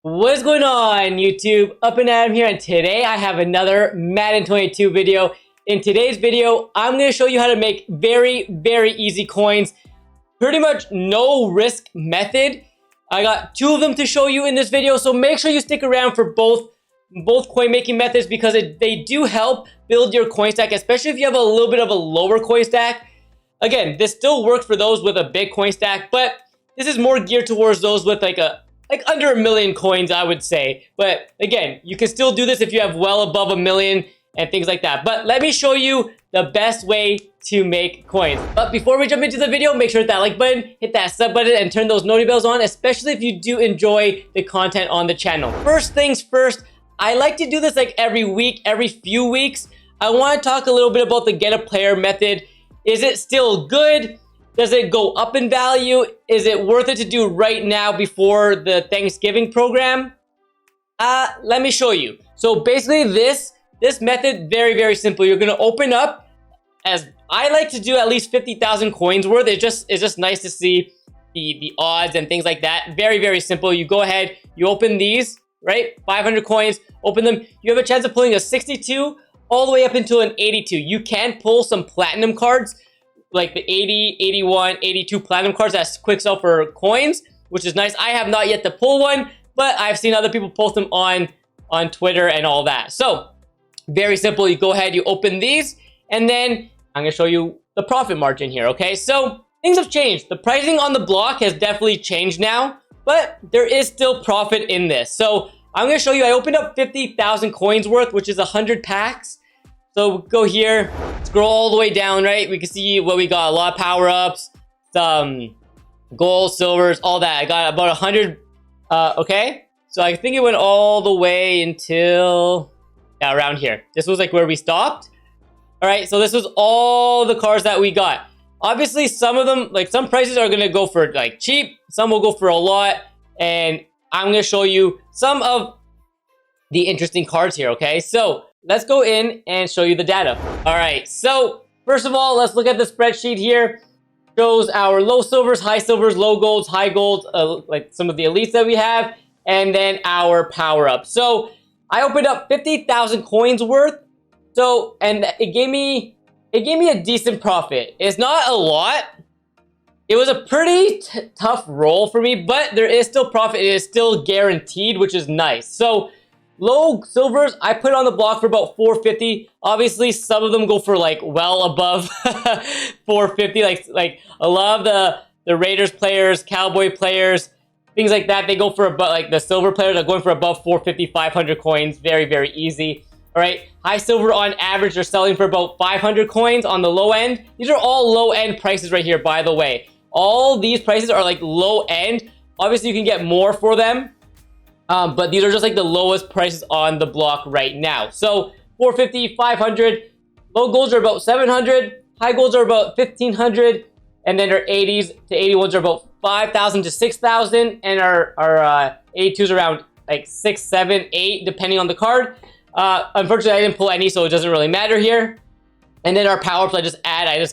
What is going on, YouTube? Up and Adam here, and today I have another Madden 22 video. In today's video, I'm going to show you how to make very easy coins. Pretty much no risk method. I got two of them to show you in this video, so make sure you stick around for both coin making methods because they do help build your coin stack, especially if you have a little bit of a lower coin stack. Again, this still works for those with a big coin stack, but this is more geared towards those with like under 1 million coins, I would say. But again, you can still do this if you have well above 1 million and things like that. But let me show you the best way to make coins. But before we jump into the video, make sure to hit that like button, hit that sub button, and turn those noti bells on, especially if you do enjoy the content on the channel. First things first, I like to do this like every week, every few weeks. I want to talk a little bit about the get a player method. Is it still good? Does it go up in value? Is it worth it to do right now before the Thanksgiving program? Let me show you. So basically this method, very simple. You're gonna open up, as I like to do, at least 50,000 coins worth. It's just nice to see the odds and things like that. Very simple. You go ahead, you open these, right? 500 coins, open them. You have a chance of pulling a 62 all the way up until an 82. You can pull some platinum cards, like the 80, 81, 82 platinum cards that quick sell for coins, which is nice. I have not yet to pull one, but I've seen other people post them on Twitter and all that. So very simple. You go ahead, you open these, and then I'm gonna show you the profit margin here, okay? So things have changed. The pricing on the block has definitely changed now, but there is still profit in this. So I'm gonna show you, I opened up 50,000 coins worth, which is 100 packs. So go here, scroll all the way down, right? We can see what we got. A lot of power-ups, some gold, silvers, all that. I got about 100, okay? So I think it went all the way until, yeah, around here. This was like where we stopped. All right, so this was all the cards that we got. Obviously, some of them, like some prices are gonna go for like cheap, some will go for a lot, and I'm gonna show you some of the interesting cards here, okay? So let's go in and show you the data. All right, so first of all, let's look at the spreadsheet here. Shows our low silvers, high silvers, low golds, high golds, like some of the elites that we have, and then our power up. So I opened up 50,000 coins worth. So, and it gave me a decent profit. It's not a lot. It was a pretty tough roll for me, but there is still profit. It is still guaranteed, which is nice. So low silvers, I put on the block for about 450. Obviously, some of them go for like well above 450. Like a lot of the Raiders players, Cowboy players, things like that, they go for about, like the silver players are going for above 450, 500 coins. Very easy. All right, high silver on average, they're selling for about 500 coins on the low end. These are all low end prices right here, by the way. All these prices are like low end. Obviously, you can get more for them. But these are just like the lowest prices on the block right now. So 450, 500, low golds are about 700, high golds are about 1500, and then our 80s to 81s are about 5,000 to 6,000, and our 82s around like 6, 7, 8, depending on the card. Unfortunately, I didn't pull any, so it doesn't really matter here. And then our power-ups, I just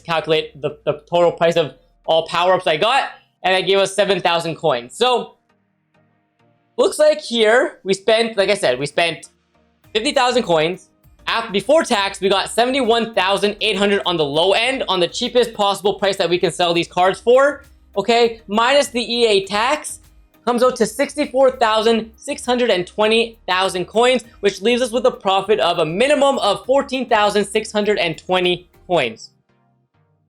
calculate the total price of all power-ups I got, and it gave us 7,000 coins. So looks like here, we spent, like I said, we spent 50,000 coins. Before tax, we got 71,800 on the low end, on the cheapest possible price that we can sell these cards for, okay? Minus the EA tax, comes out to 64,620,000 coins, which leaves us with a profit of a minimum of 14,620 coins.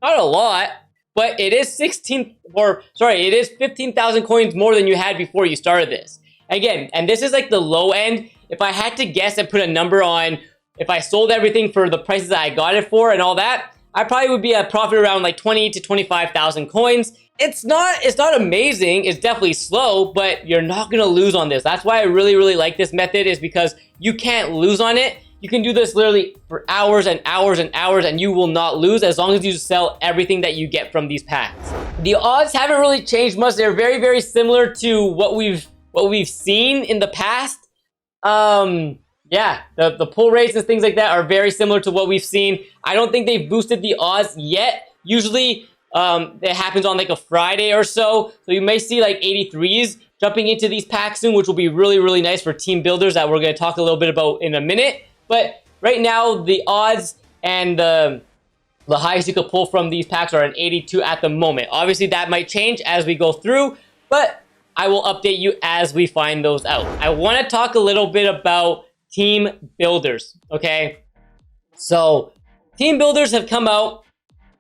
Not a lot, but it is 15,000 coins more than you had before you started this. Again, and this is like the low end. If I had to guess and put a number on, if I sold everything for the prices that I got it for and all that, I probably would be a profit around like 20 to 25,000 coins. It's not amazing. It's definitely slow, but you're not gonna lose on this. That's why I really like this method, is because you can't lose on it. You can do this literally for hours and hours and hours, and you will not lose as long as you sell everything that you get from these packs. The odds haven't really changed much. They're very similar to what we've seen in the past. Yeah, the pull rates and things like that are very similar to what we've seen. I don't think they've boosted the odds yet. Usually, it happens on like a Friday or so. So you may see like 83s jumping into these packs soon, which will be really, really nice for team builders that we're going to talk a little bit about in a minute. But right now, the odds and the highest you could pull from these packs are an 82 at the moment. Obviously, that might change as we go through, but I will update you as we find those out. I want to talk a little bit about team builders, okay? So, team builders have come out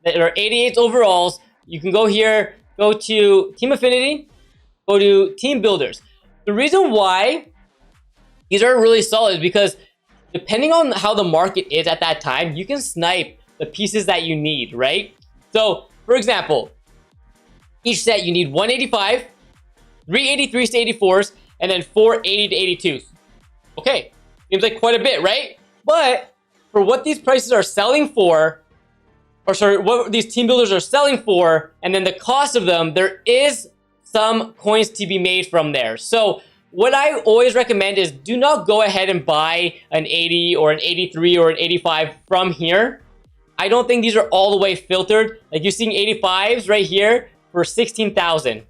that are 88 overalls. You can go here, go to Team Affinity, go to Team Builders. The reason why these are really solid is because depending on how the market is at that time, you can snipe the pieces that you need, right? So, for example, each set you need 185, 383s to 84s, and then 480 to 82s. Okay, seems like quite a bit, right? But for what these prices are selling for, or sorry, what these team builders are selling for, and then the cost of them, there is some coins to be made from there. So what I always recommend is do not go ahead and buy an 80 or an 83 or an 85 from here. I don't think these are all the way filtered. Like you're seeing 85s right here for 16,000.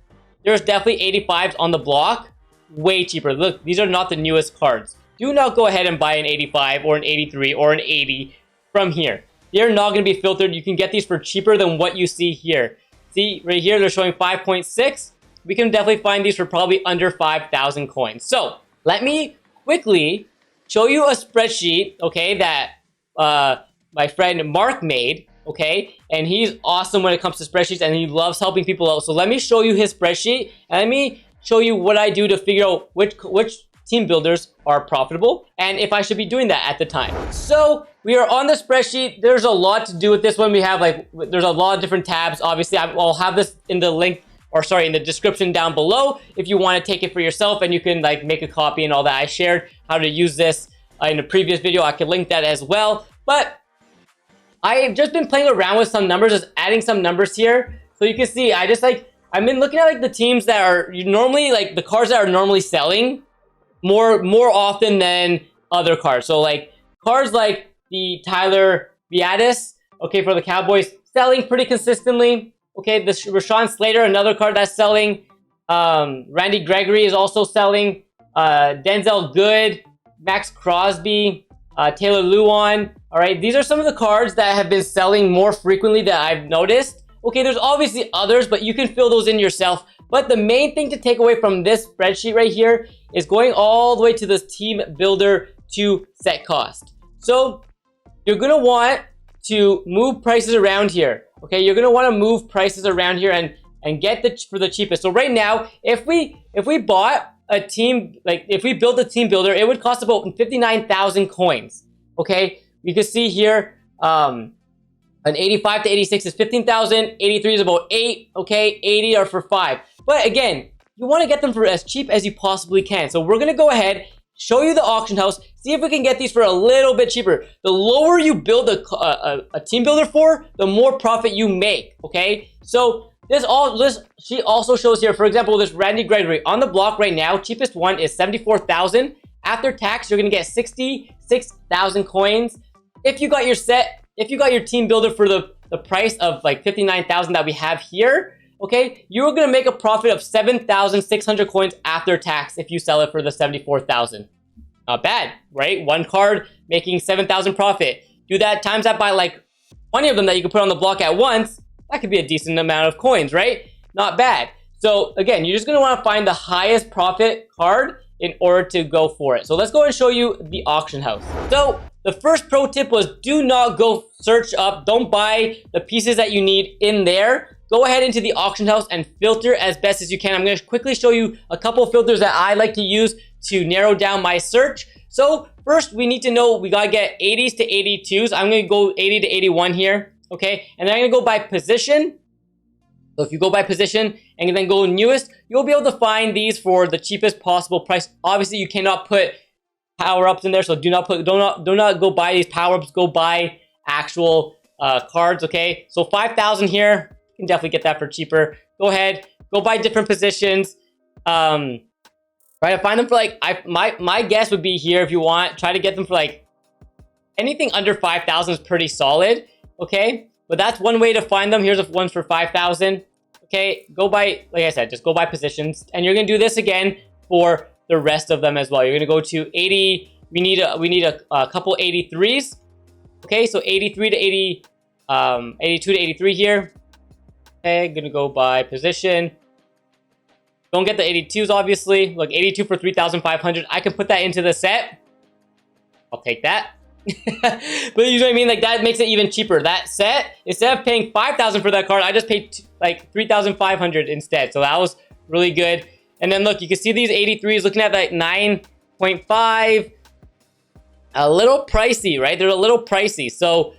There's definitely 85s on the block, way cheaper. Look, these are not the newest cards. Do not go ahead and buy an 85 or an 83 or an 80 from here. They're not going to be filtered. You can get these for cheaper than what you see here. See, right here, they're showing 5.6. We can definitely find these for probably under 5,000 coins. So, let me quickly show you a spreadsheet, okay, that my friend Mark made, okay? And he's awesome when it comes to spreadsheets, and he loves helping people out. So, let me show you his spreadsheet, and let me show you what I do to figure out which team builders are profitable and if I should be doing that at the time. So we are on the spreadsheet. There's a lot to do with this one. We have there's a lot of different tabs. Obviously, I'll have this in the link, or sorry, in the description down below if you want to take it for yourself and you can like make a copy and all that. I shared how to use this in a previous video. I can link that as well. But I've just been playing around with some numbers, just adding some numbers here. So you can see, I've been looking at the teams that are normally the cards that are normally selling more often than other cards. So cards like the Tyler Biadasz, okay, for the Cowboys, selling pretty consistently. Okay, the Rashawn Slater, another card that's selling. Randy Gregory is also selling. Denzel Good, Max Crosby, Taylor Lewan. All right, these are some of the cards that have been selling more frequently that I've noticed. Okay, there's obviously others, but you can fill those in yourself. But the main thing to take away from this spreadsheet right here is going all the way to this team builder to set cost. So you're gonna want to move prices around here. Okay, you're gonna want to move prices around here and get for the cheapest. So right now, if we bought a team, if we built a team builder, it would cost about 59,000 coins. Okay, you can see here, an 85 to 86 is 15,000, 83 is about 8, okay, 80 are for 5. But again, you want to get them for as cheap as you possibly can. So we're going to go ahead, show you the auction house, see if we can get these for a little bit cheaper. The lower you build a team builder for, the more profit you make, okay? So this she also shows here, for example, this Randy Gregory on the block right now, cheapest one is 74,000. After tax, you're going to get 66,000 coins. If you got your team builder for the price of 59,000 that we have here, okay, you're gonna make a profit of 7,600 coins after tax if you sell it for the 74,000. Not bad, right? One card making 7,000 profit. Do that, times that by 20 of them that you can put on the block at once. That could be a decent amount of coins, right? Not bad. So again, you're just gonna want to find the highest profit card in order to go for it. So let's go and show you the auction house. So the first pro tip was do not go search up. Don't buy the pieces that you need in there. Go ahead into the auction house and filter as best as you can. I'm going to quickly show you a couple of filters that I like to use to narrow down my search. So first we need to know we got to get 80s to 82s. I'm going to go 80 to 81 here. Okay. And then I'm going to go by position. So if you go by position and then go newest, you'll be able to find these for the cheapest possible price. Obviously, you cannot put power-ups in there, so do not go buy these power-ups. Go buy actual cards, okay? So 5,000 here, you can definitely get that for cheaper. Go ahead, go buy different positions. Try to find them for my guess would be here if you want. Try to get them for anything under 5,000 is pretty solid, okay? But that's one way to find them. Here's the ones for 5,000. Okay, go by, like I said, just go by positions, and you're gonna do this again for the rest of them as well. You're gonna go to 80. We need a couple 83s. Okay, so 83 to 80, 82 to 83 here. Okay, gonna go by position. Don't get the 82s, obviously. Look, 82 for 3,500. I can put that into the set. I'll take that. But you know what I mean? Like, that makes it even cheaper. That set, instead of paying 5,000 for that card, I just paid like 3,500 instead. So that was really good. And then look, you can see these 83s looking at like 9.5. A little pricey, right? They're a little pricey. So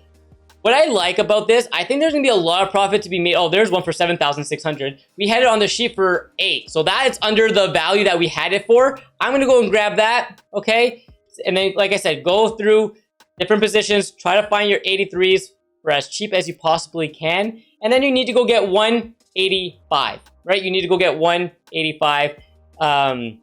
what I like about this, I think there's gonna be a lot of profit to be made. Oh, there's one for 7,600. We had it on the sheet for 8. So that is under the value that we had it for. I'm gonna go and grab that, okay? And then, like I said, go through different positions, try to find your 83s for as cheap as you possibly can. And then you need to go get 185, right? You need to go get 185. And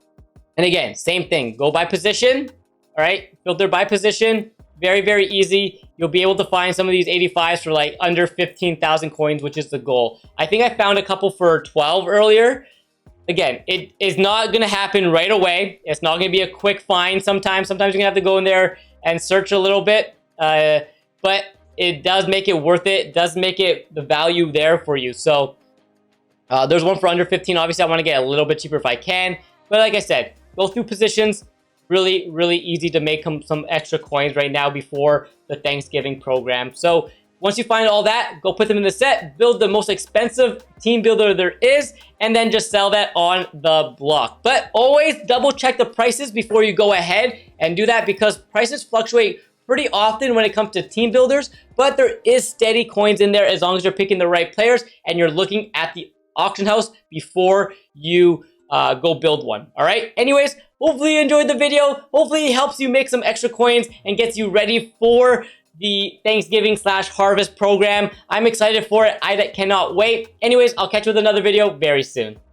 again, same thing, go by position, all right? Filter by position, very, very easy. You'll be able to find some of these 85s for like under 15,000 coins, which is the goal. I think I found a couple for 12 earlier. Again, it is not going to happen right away. It's not going to be a quick find sometimes. Sometimes you're going to have to go in there and search a little bit. But it does make it worth it. It does make it the value there for you. So there's one for under 15. Obviously, I want to get a little bit cheaper if I can. But like I said, go through positions. Really, really easy to make some extra coins right now before the Thanksgiving program. So once you find all that, go put them in the set, build the most expensive team builder there is, and then just sell that on the block. But always double check the prices before you go ahead and do that, because prices fluctuate pretty often when it comes to team builders, but there is steady coins in there as long as you're picking the right players and you're looking at the auction house before you go build one. All right. Anyways, hopefully you enjoyed the video. Hopefully it helps you make some extra coins and gets you ready for the Thanksgiving/harvest program. I'm excited for it. I cannot wait. Anyways, I'll catch you with another video very soon.